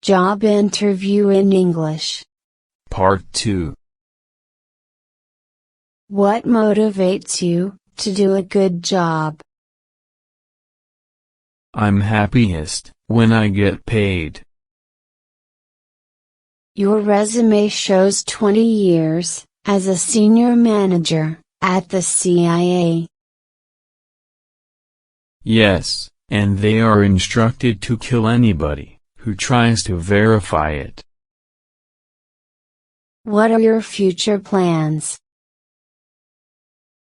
Job interview in English. Part 2. What motivates you to do a good job? I'm happiest when I get paid. Your resume shows 20 years as a senior manager at the CIA. Yes, and they are instructed to kill anybody who tries to verify it. What are your future plans?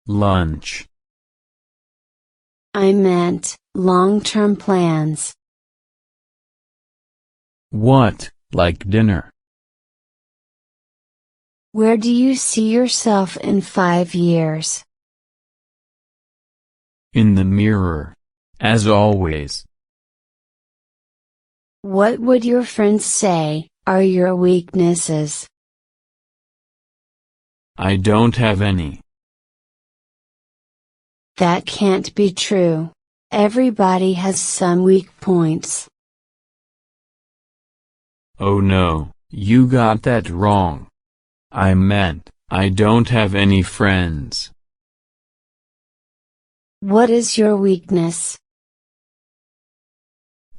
Lunch. I meant long-term plans. What, like dinner? Where do you see yourself in 5 years? In the mirror. As always. What would your friends say are your weaknesses? I don't have any. That can't be true. Everybody has some weak points. Oh no, you got that wrong. I meant, I don't have any friends. What is your weakness?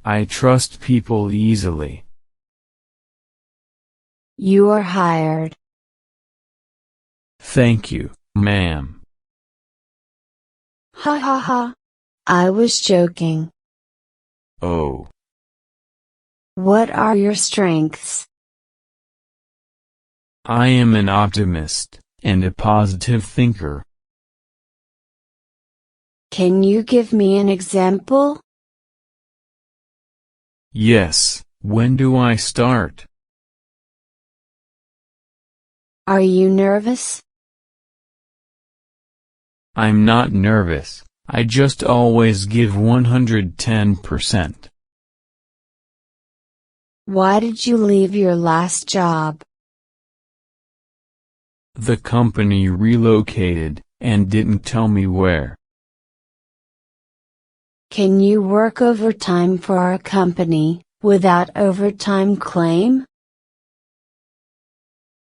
I trust people easily. You are hired. Thank you, ma'am. Ha ha ha. I was joking. Oh. What are your strengths? I am an optimist, and a positive thinker. Can you give me an example? Yes, when do I start? Are you nervous? I'm not nervous, I just always give 110%. Why did you leave your last job? The company relocated, and didn't tell me where. Can you work overtime for our company, without overtime claim?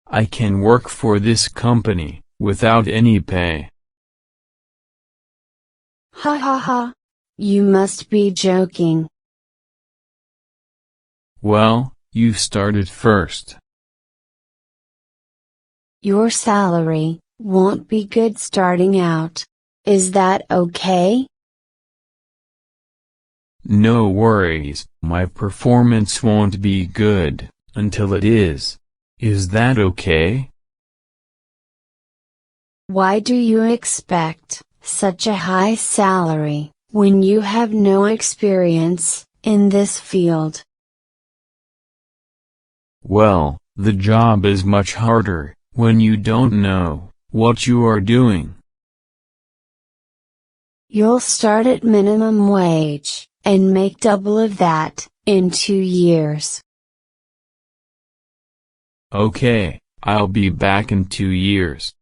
I can work for this company, without any pay. Ha ha ha. You must be joking. Well, you started first. Your salary won't be good starting out. Is that okay? No worries, my performance won't be good until it is. Is that okay? Why do you expect such a high salary when you have no experience in this field? Well, the job is much harder when you don't know what you are doing. You'll start at minimum wage and make double of that in 2 years. Okay, I'll be back in 2 years.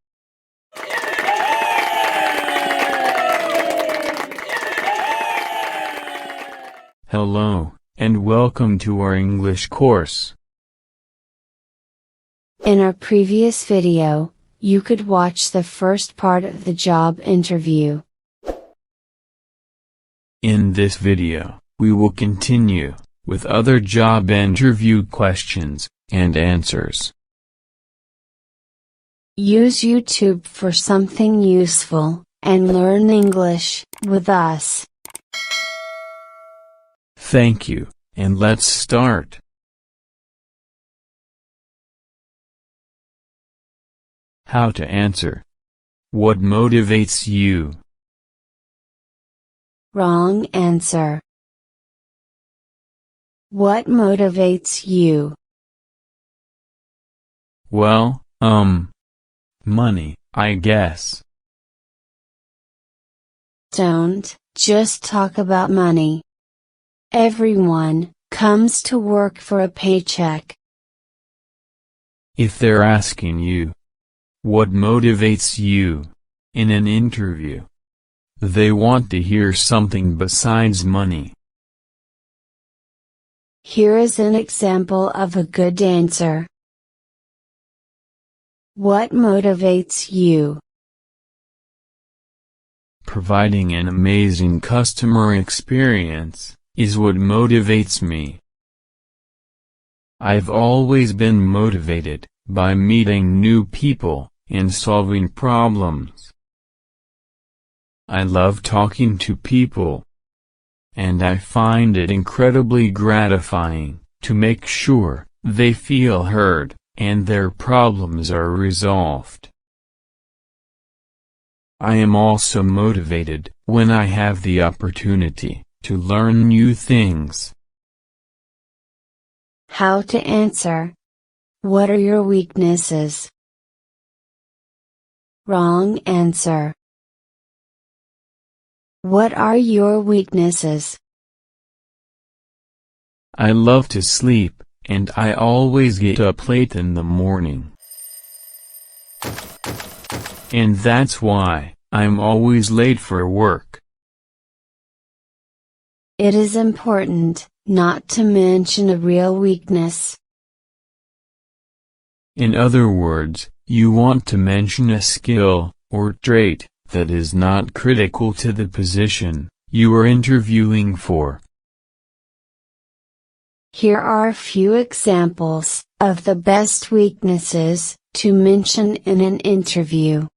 Hello, and welcome to our English course. In our previous video, you could watch the first part of the job interview. In this video, we will continue with other job interview questions and answers. Use YouTube for something useful, and learn English with us. Thank you, and let's start. How to answer. What motivates you? Wrong answer. What motivates you? Well, money, I guess. Don't just talk about money. Everyone comes to work for a paycheck. If they're asking you, what motivates you, in an interview, they want to hear something besides money. Here is an example of a good answer. What motivates you? Providing an amazing customer experience is what motivates me. I've always been motivated by meeting new people and solving problems. I love talking to people, and I find it incredibly gratifying to make sure they feel heard and their problems are resolved. I am also motivated when I have the opportunity to learn new things. How to answer. What are your weaknesses? Wrong answer. What are your weaknesses? I love to sleep, and I always get up late in the morning. And that's why I'm always late for work. It is important not to mention a real weakness. In other words, you want to mention a skill or trait that is not critical to the position you are interviewing for. Here are a few examples of the best weaknesses to mention in an interview.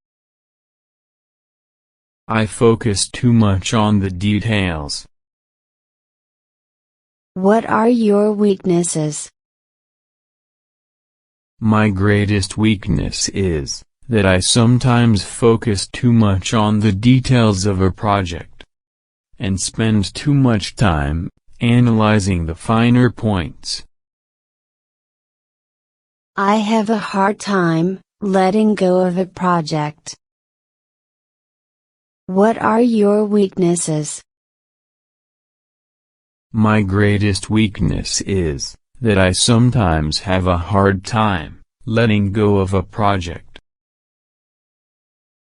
I focus too much on the details. What are your weaknesses? My greatest weakness is that I sometimes focus too much on the details of a project and spend too much time analyzing the finer points. I have a hard time letting go of a project. What are your weaknesses? My greatest weakness is that I sometimes have a hard time letting go of a project.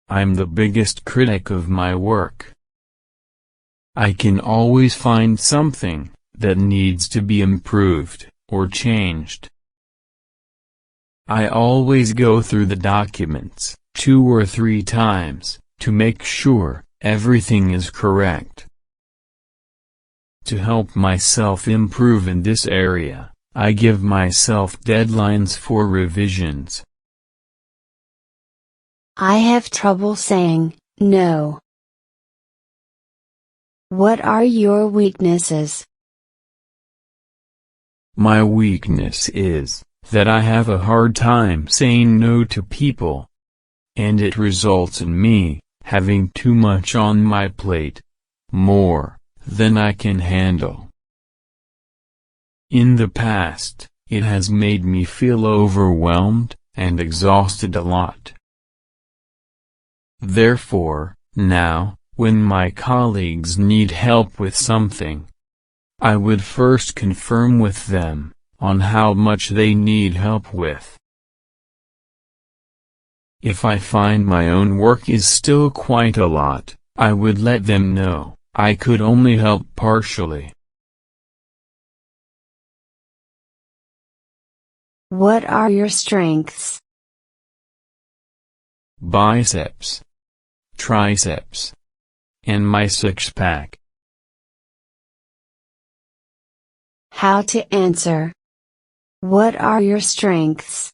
I'm the biggest critic of my work. I can always find something that needs to be improved or changed. I always go through the documents 2 or 3 times to make sure everything is correct. To help myself improve in this area, I give myself deadlines for revisions. I have trouble saying no. What are your weaknesses? My weakness is that I have a hard time saying no to people, and it results in me having too much on my plate, more than I can handle. In the past, it has made me feel overwhelmed and exhausted a lot. Therefore, now, when my colleagues need help with something, I would first confirm with them on how much they need help with. If I find my own work is still quite a lot, I would let them know I could only help partially. What are your strengths? Biceps, triceps, and my six-pack. How to answer. What are your strengths?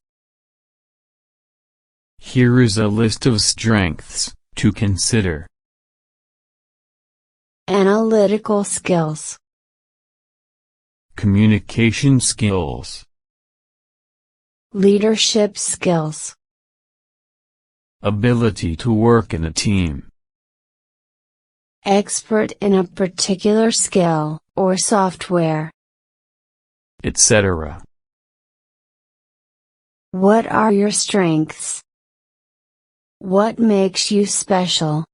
Here is a list of strengths to consider. Analytical skills. Communication skills. Leadership skills. Ability to work in a team. Expert in a particular skill or software, etc. What are your strengths? What makes you special?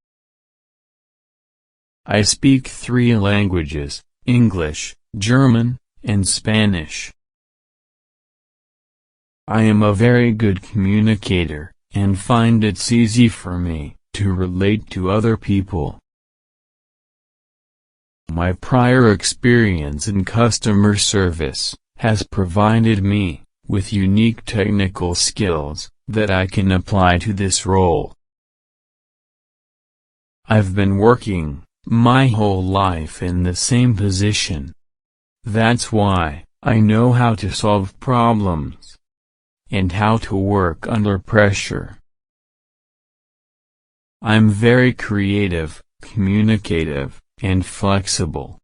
I speak 3 languages, English, German, and Spanish. I am a very good communicator, and find it's easy for me to relate to other people. My prior experience in customer service has provided me with unique technical skills that I can apply to this role. I've been working my whole life in the same position. That's why I know how to solve problems and how to work under pressure. I'm very creative, communicative, and flexible.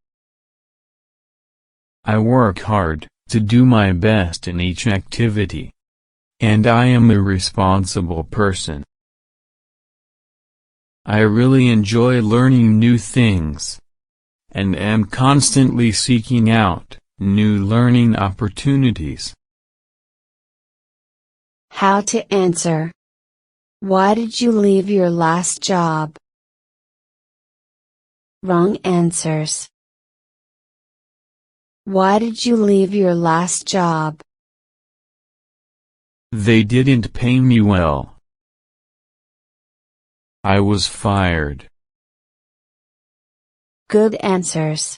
I work hard to do my best in each activity. And I am a responsible person. I really enjoy learning new things, and am constantly seeking out new learning opportunities. How to answer. Why did you leave your last job? Wrong answers. Why did you leave your last job? They didn't pay me well. I was fired. Good answers.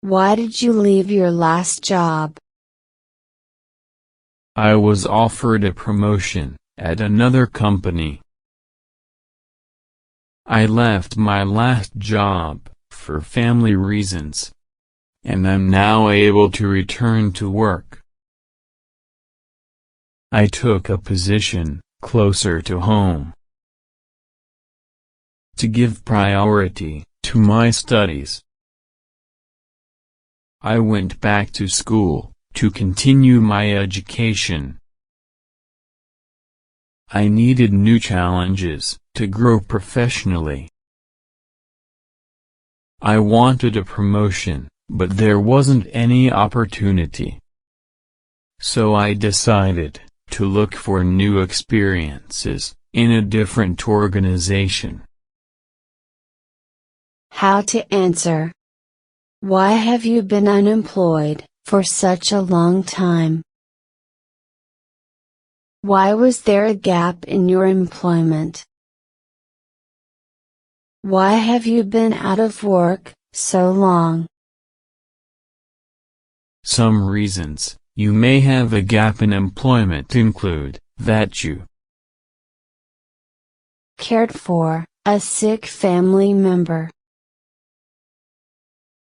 Why did you leave your last job? I was offered a promotion at another company. I left my last job for family reasons, and I'm now able to return to work. I took a position closer to home to give priority to my studies. I went back to school to continue my education. I needed new challenges to grow professionally. I wanted a promotion, but there wasn't any opportunity. So I decided to look for new experiences in a different organization. How to answer. Why have you been unemployed for such a long time? Why was there a gap in your employment? Why have you been out of work so long? Some reasons you may have a gap in employment include that you cared for a sick family member,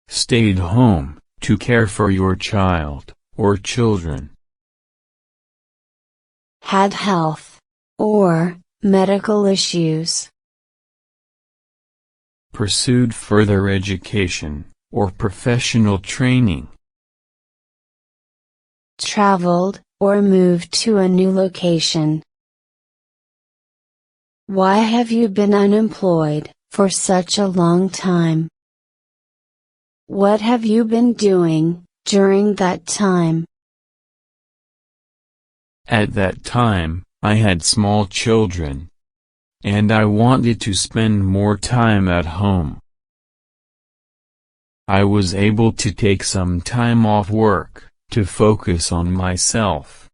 stayed home to care for your child or children, had health or medical issues, pursued further education or professional training, traveled or moved to a new location. Why have you been unemployed for such a long time? What have you been doing during that time? At that time, I had small children, and I wanted to spend more time at home. I was able to take some time off work to focus on myself.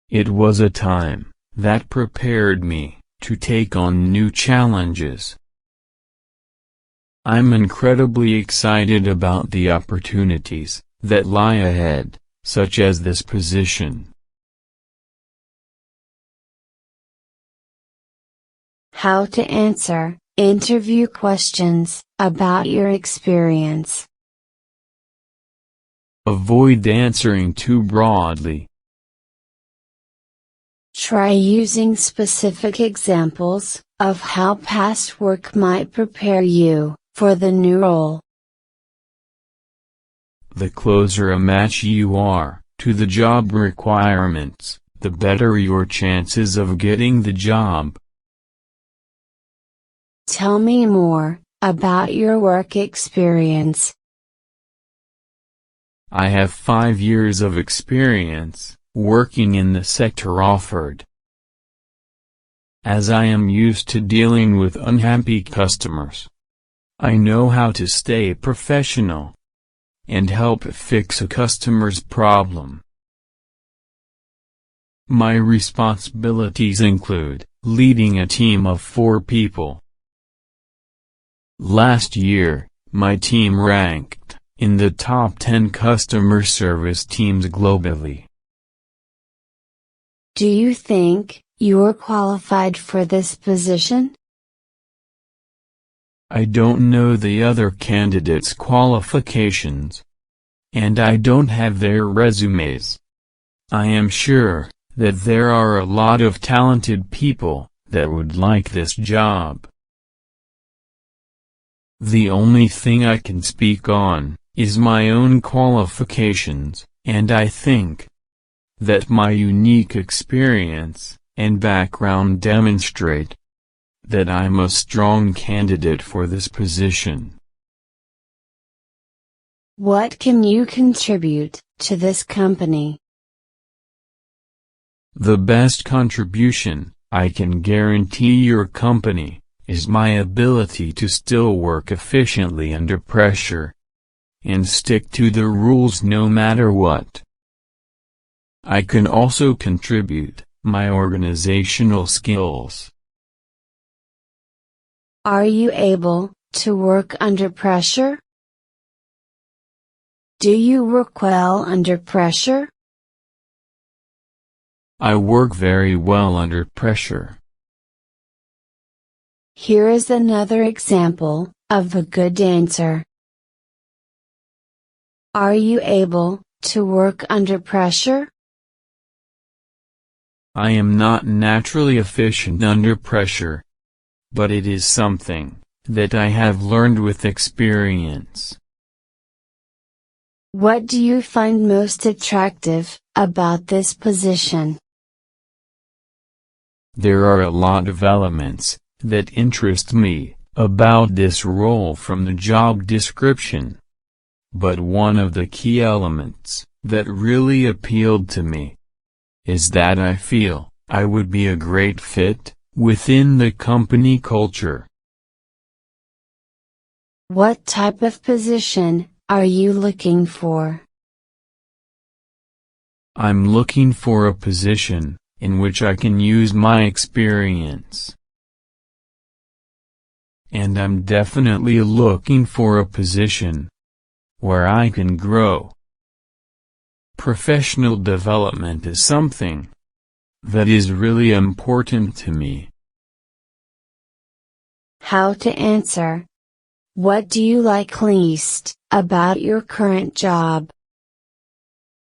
It was a time that prepared me to take on new challenges. I'm incredibly excited about the opportunities that lie ahead, such as this position. How to answer interview questions about your experience. Avoid answering too broadly. Try using specific examples of how past work might prepare you for the new role. The closer a match you are to the job requirements, the better your chances of getting the job. Tell me more about your work experience. I have 5 years of experience working in the sector offered. As I am used to dealing with unhappy customers, I know how to stay professional and help fix a customer's problem. My responsibilities include leading a team of 4 people, Last year, my team ranked in the top 10 customer service teams globally. Do you think you're qualified for this position? I don't know the other candidates' qualifications, and I don't have their resumes. I am sure that there are a lot of talented people that would like this job. The only thing I can speak on is my own qualifications, and I think that my unique experience and background demonstrate that I'm a strong candidate for this position. What can you contribute to this company? The best contribution I can guarantee your company is my ability to still work efficiently under pressure and stick to the rules no matter what. I can also contribute my organizational skills. Are you able to work under pressure? Do you work well under pressure? I work very well under pressure. Here is another example of a good answer. Are you able to work under pressure? I am not naturally efficient under pressure, but it is something that I have learned with experience. What do you find most attractive about this position? There are a lot of elements that interest me about this role from the job description. But one of the key elements that really appealed to me is that I feel I would be a great fit within the company culture. What type of position are you looking for? I'm looking for a position in which I can use my experience. And I'm definitely looking for a position where I can grow. Professional development is something that is really important to me. How to answer. What do you like least about your current job?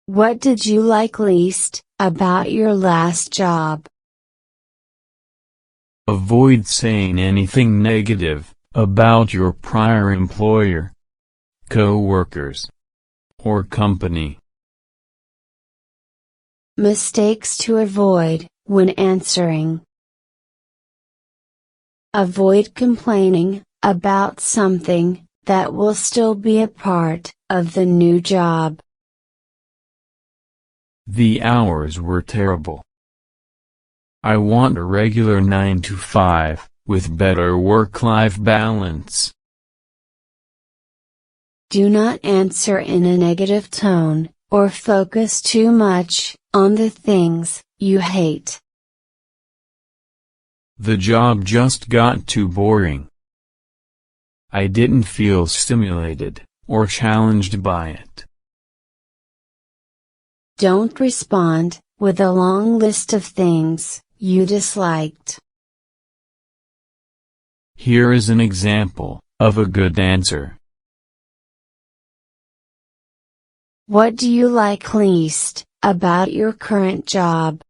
What did you like least about your last job? Avoid saying anything negative about your prior employer, co-workers, or company. Mistakes to avoid when answering. Avoid complaining about something that will still be a part of the new job. The hours were terrible. I want a regular 9 to 5, with better work-life balance. Do not answer in a negative tone, or focus too much on the things you hate. The job just got too boring. I didn't feel stimulated or challenged by it. Don't respond with a long list of things you disliked. Here is an example of a good answer. What do you like least about your current job?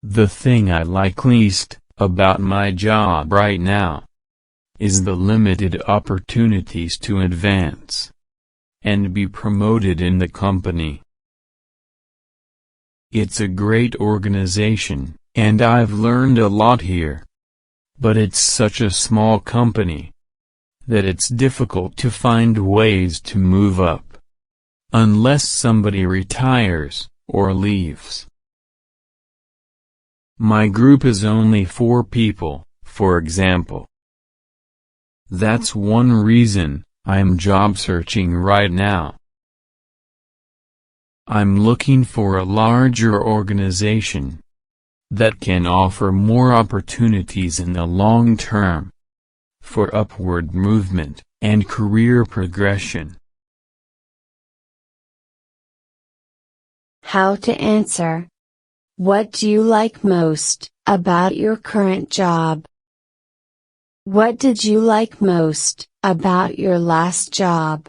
The thing I like least about my job right now is the limited opportunities to advance and be promoted in the company. It's a great organization, and I've learned a lot here. But it's such a small company that it's difficult to find ways to move up, unless somebody retires or leaves. My group is only 4 people, for example. That's one reason I'm job searching right now. I'm looking for a larger organization that can offer more opportunities in the long term, for upward movement and career progression. How to answer. What do you like most about your current job? What did you like most about your last job?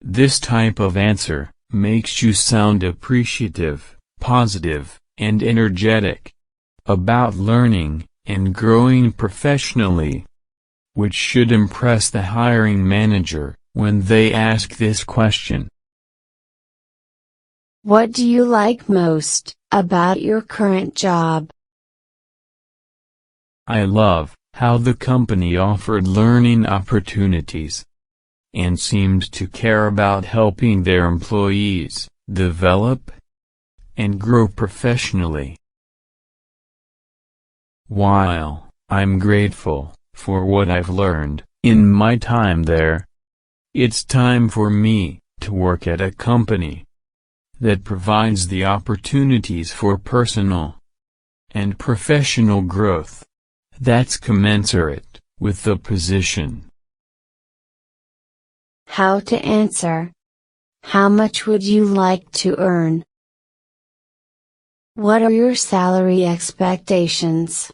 This type of answer makes you sound appreciative, positive, and energetic about learning and growing professionally, which should impress the hiring manager when they ask this question. What do you like most about your current job? I love how the company offered learning opportunities and seemed to care about helping their employees develop and grow professionally. While I'm grateful for what I've learned in my time there, it's time for me to work at a company that provides the opportunities for personal and professional growth that's commensurate with the position. How to answer. How much would you like to earn? What are your salary expectations?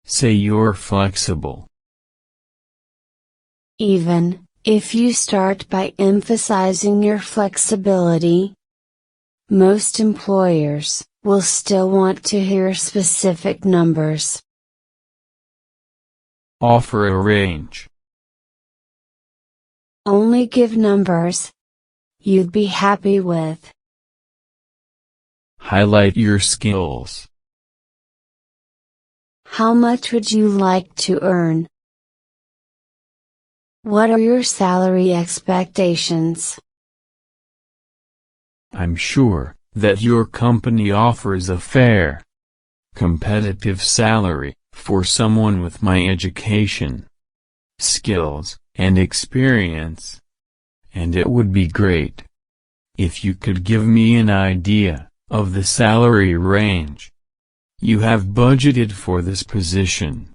Say you're flexible. Even if you start by emphasizing your flexibility, most employers will still want to hear specific numbers. Offer a range. Only give numbers you'd be happy with. Highlight your skills. How much would you like to earn? What are your salary expectations? I'm sure that your company offers a fair, competitive salary for someone with my education, skills, and experience, and it would be great if you could give me an idea of the salary range you have budgeted for this position.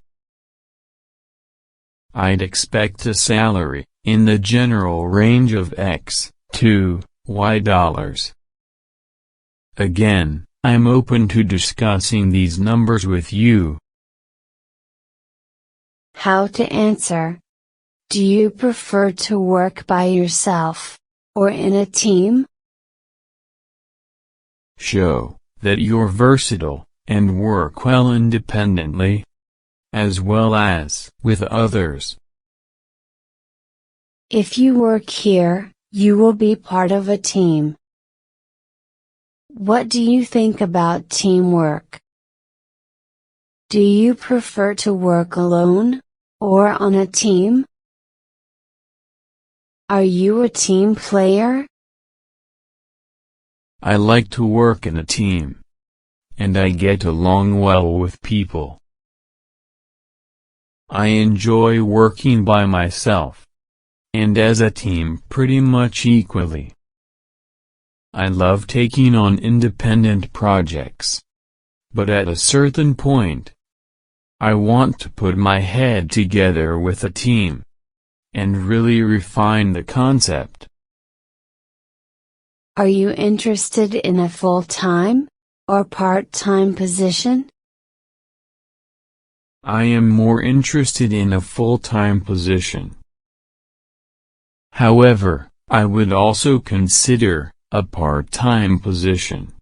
I'd expect a salary in the general range of X to Y dollars. Again, I'm open to discussing these numbers with you. How to answer. Do you prefer to work by yourself or in a team? Show that you're versatile and work well independently, as well as with others. If you work here, you will be part of a team. What do you think about teamwork? Do you prefer to work alone or on a team? Are you a team player? I like to work in a team, and I get along well with people. I enjoy working by myself and as a team pretty much equally. I love taking on independent projects, but at a certain point, I want to put my head together with a team and really refine the concept. Are you interested in a full-time or part-time position? I am more interested in a full-time position. However, I would also consider a part-time position.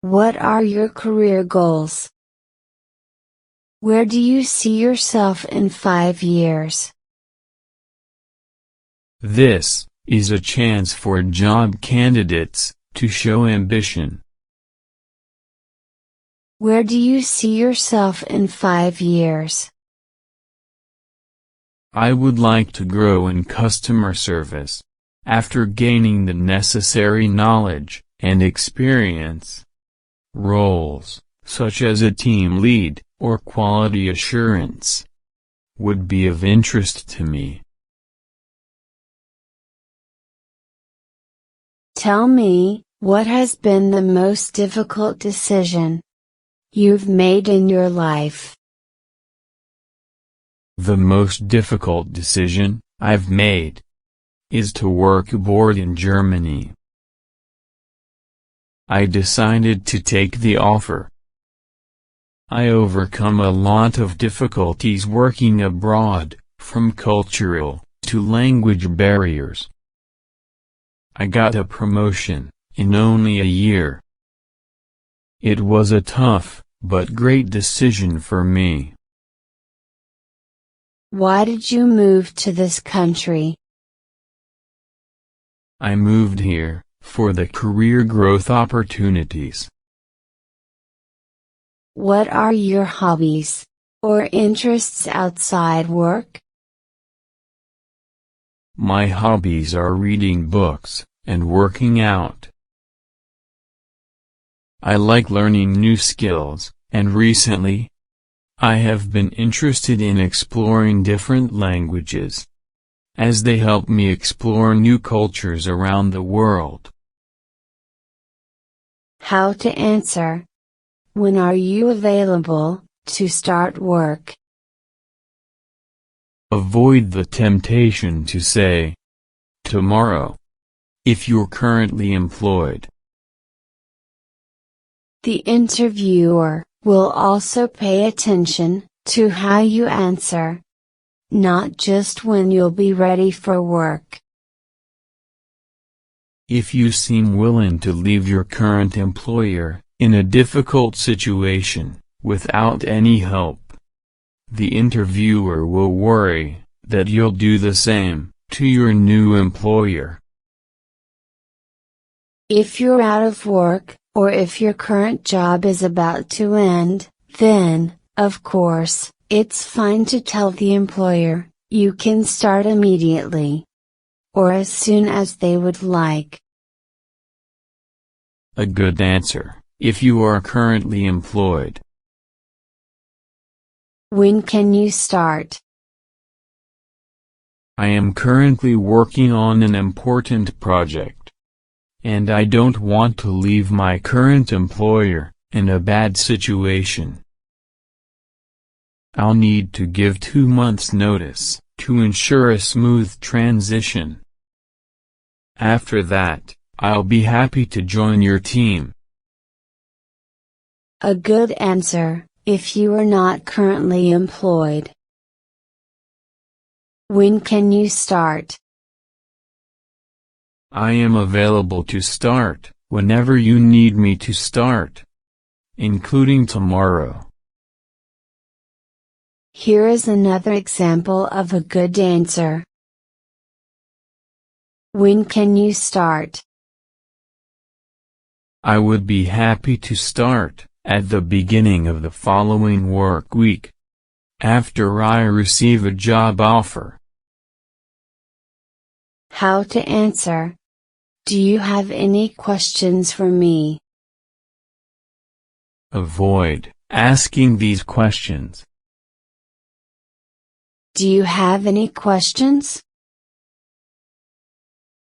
What are your career goals? Where do you see yourself in 5 years? This is a chance for job candidates to show ambition. Where do you see yourself in 5 years? I would like to grow in customer service, after gaining the necessary knowledge and experience. Roles, such as a team lead or quality assurance, would be of interest to me. Tell me, what has been the most difficult decision you've made in your life? The most difficult decision I've made is to work abroad in Germany. I decided to take the offer. I overcome a lot of difficulties working abroad, from cultural to language barriers. I got a promotion in only a year. It was a tough, but great decision for me. Why did you move to this country? I moved here for the career growth opportunities. What are your hobbies or interests outside work? My hobbies are reading books and working out. I like learning new skills, and recently, I have been interested in exploring different languages, as they help me explore new cultures around the world. How to answer. When are you available to start work? Avoid the temptation to say, tomorrow, if you're currently employed. The interviewer will also pay attention to how you answer, not just when you'll be ready for work. If you seem willing to leave your current employer in a difficult situation, without any help, the interviewer will worry that you'll do the same to your new employer. If you're out of work, or if your current job is about to end, then, of course, it's fine to tell the employer you can start immediately, or as soon as they would like. A good answer, if you are currently employed. When can you start? I am currently working on an important project, and I don't want to leave my current employer in a bad situation. I'll need to give 2 months' notice to ensure a smooth transition. After that, I'll be happy to join your team. A good answer, if you are not currently employed. When can you start? I am available to start whenever you need me to start, including tomorrow. Here is another example of a good answer. When can you start? I would be happy to start at the beginning of the following work week, after I receive a job offer. How to answer. Do you have any questions for me? Avoid asking these questions. Do you have any questions?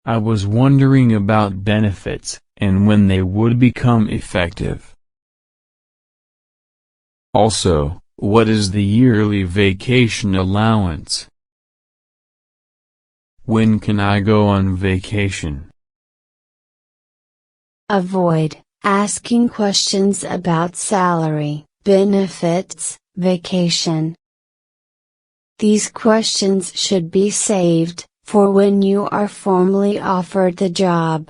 I was wondering about benefits and when they would become effective. Also, what is the yearly vacation allowance? When can I go on vacation? Avoid asking questions about salary, benefits, vacation. These questions should be saved for when you are formally offered the job.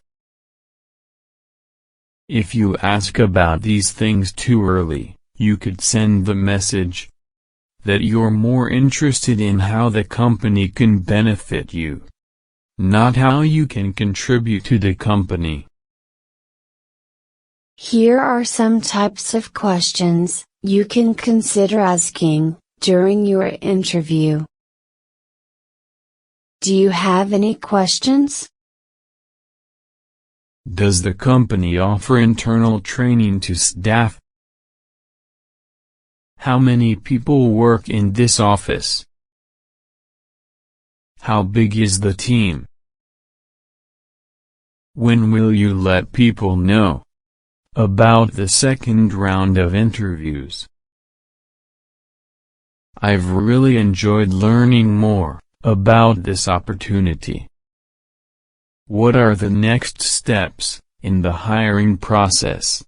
If you ask about these things too early, you could send the message that you're more interested in how the company can benefit you, not how you can contribute to the company. Here are some types of questions you can consider asking during your interview. Do you have any questions? Does the company offer internal training to staff? How many people work in this office? How big is the team? When will you let people know about the second round of interviews. I've really enjoyed learning more about this opportunity. What are the next steps in the hiring process?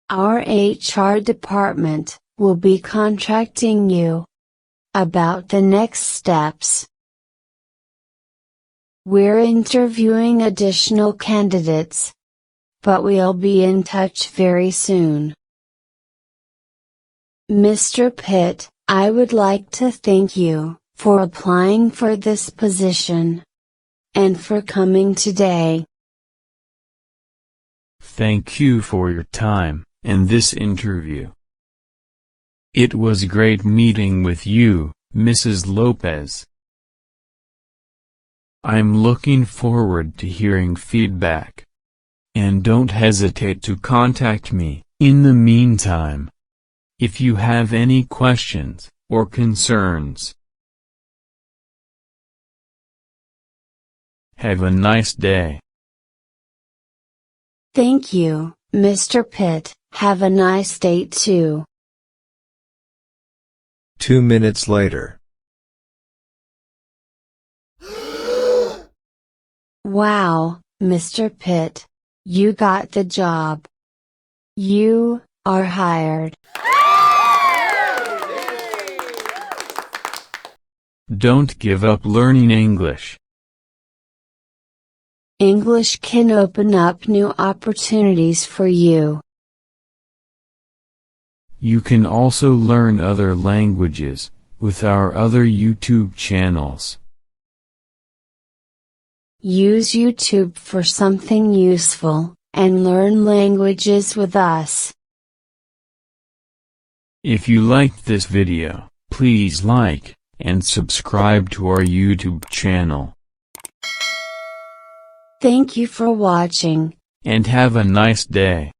Our HR department will be contacting you about the next steps. We're interviewing additional candidates, but we'll be in touch very soon. Mr. Pitt, I would like to thank you for applying for this position and for coming today. Thank you for your time and this interview. It was great meeting with you, Mrs. Lopez. I'm looking forward to hearing feedback. And don't hesitate to contact me, in the meantime, if you have any questions or concerns. Have a nice day. Thank you, Mr. Pitt. Have a nice day too. 2 minutes later. Wow, Mr. Pitt. You got the job. You are hired. Don't give up learning English. English can open up new opportunities for you. You can also learn other languages with our other YouTube channels. Use YouTube for something useful, and learn languages with us. If you liked this video, please like and subscribe to our YouTube channel. Thank you for watching. And have a nice day.